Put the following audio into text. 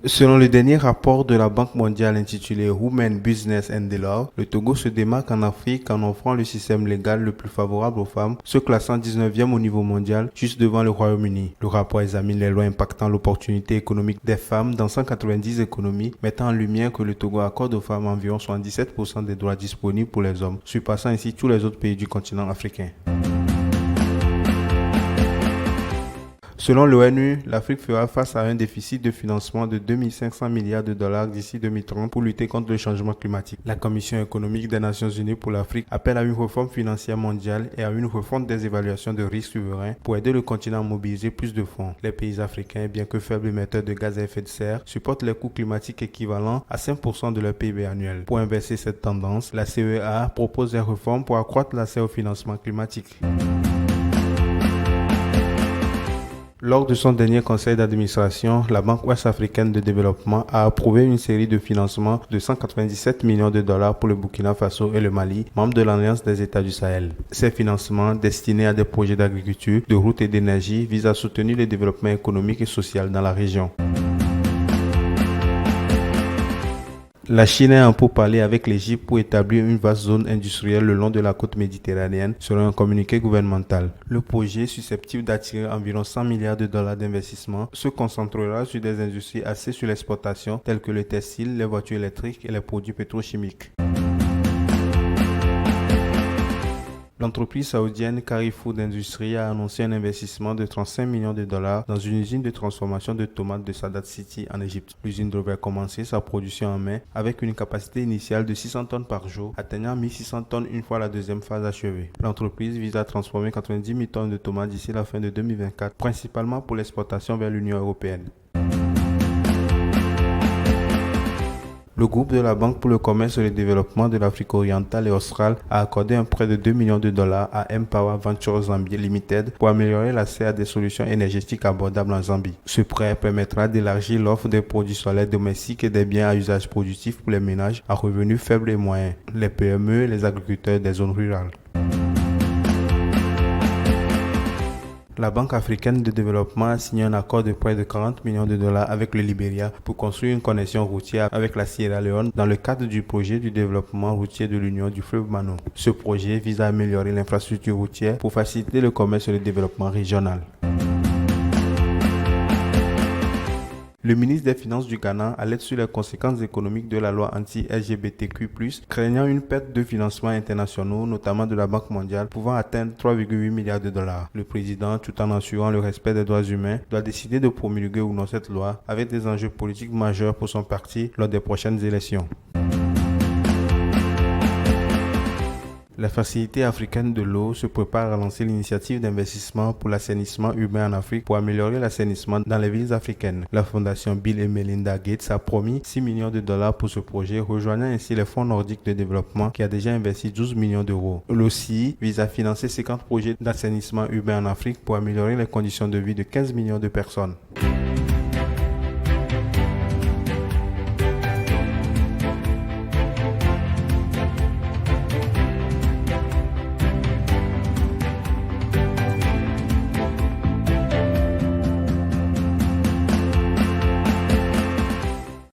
Selon le dernier rapport de la Banque mondiale intitulé Women, Business and the Law, le Togo se démarque en Afrique en offrant le système légal le plus favorable aux femmes, se classant 19e au niveau mondial, juste devant le Royaume-Uni. Le rapport examine les lois impactant l'opportunité économique des femmes dans 190 économies, mettant en lumière que le Togo accorde aux femmes environ 77% des droits disponibles pour les hommes, surpassant ainsi tous les autres pays du continent africain. Selon l'ONU, l'Afrique fera face à un déficit de financement de 2500 milliards de dollars d'ici 2030 pour lutter contre le changement climatique. La Commission économique des Nations Unies pour l'Afrique appelle à une réforme financière mondiale et à une refonte des évaluations de risques souverains pour aider le continent à mobiliser plus de fonds. Les pays africains, bien que faibles émetteurs de gaz à effet de serre, supportent les coûts climatiques équivalents à 5% de leur PIB annuel. Pour inverser cette tendance, la CEA propose des réformes pour accroître l'accès au financement climatique. Lors de son dernier conseil d'administration, la Banque ouest-africaine de développement a approuvé une série de financements de 197 millions de dollars pour le Burkina Faso et le Mali, membres de l'Alliance des États du Sahel. Ces financements, destinés à des projets d'agriculture, de routes et d'énergie, visent à soutenir le développement économique et social dans la région. La Chine est en pourparlers avec l'Égypte pour établir une vaste zone industrielle le long de la côte méditerranéenne, selon un communiqué gouvernemental. Le projet, susceptible d'attirer environ 100 milliards de dollars d'investissement, se concentrera sur des industries axées sur l'exportation, telles que le textile, les voitures électriques et les produits pétrochimiques. L'entreprise saoudienne Carrefour Industries a annoncé un investissement de 35 millions de dollars dans une usine de transformation de tomates de Sadat City en Égypte. L'usine devrait commencer sa production en mai avec une capacité initiale de 600 tonnes par jour, atteignant 1600 tonnes une fois la deuxième phase achevée. L'entreprise vise à transformer 90 000 tonnes de tomates d'ici la fin de 2024, principalement pour l'exportation vers l'Union européenne. Le groupe de la Banque pour le commerce et le développement de l'Afrique orientale et australe a accordé un prêt de 2 millions de dollars à Empower Ventures Zambie Limited pour améliorer l'accès à des solutions énergétiques abordables en Zambie. Ce prêt permettra d'élargir l'offre des produits solaires domestiques et des biens à usage productif pour les ménages à revenus faibles et moyens, les PME et les agriculteurs des zones rurales. La Banque africaine de développement a signé un accord de près de 40 millions de dollars avec le Libéria pour construire une connexion routière avec la Sierra Leone dans le cadre du projet du développement routier de l'Union du fleuve Mano. Ce projet vise à améliorer l'infrastructure routière pour faciliter le commerce et le développement régional. Le ministre des Finances du Ghana alerte sur les conséquences économiques de la loi anti-LGBTQ+, craignant une perte de financements internationaux, notamment de la Banque mondiale, pouvant atteindre 3,8 milliards de dollars. Le président, tout en assurant le respect des droits humains, doit décider de promulguer ou non cette loi, avec des enjeux politiques majeurs pour son parti lors des prochaines élections. La Facilité africaine de l'eau se prépare à lancer l'initiative d'investissement pour l'assainissement urbain en Afrique pour améliorer l'assainissement dans les villes africaines. La fondation Bill et Melinda Gates a promis 6 millions de dollars pour ce projet, rejoignant ainsi les fonds nordiques de développement qui a déjà investi 12 millions d'euros. L'OCI vise à financer 50 projets d'assainissement urbain en Afrique pour améliorer les conditions de vie de 15 millions de personnes.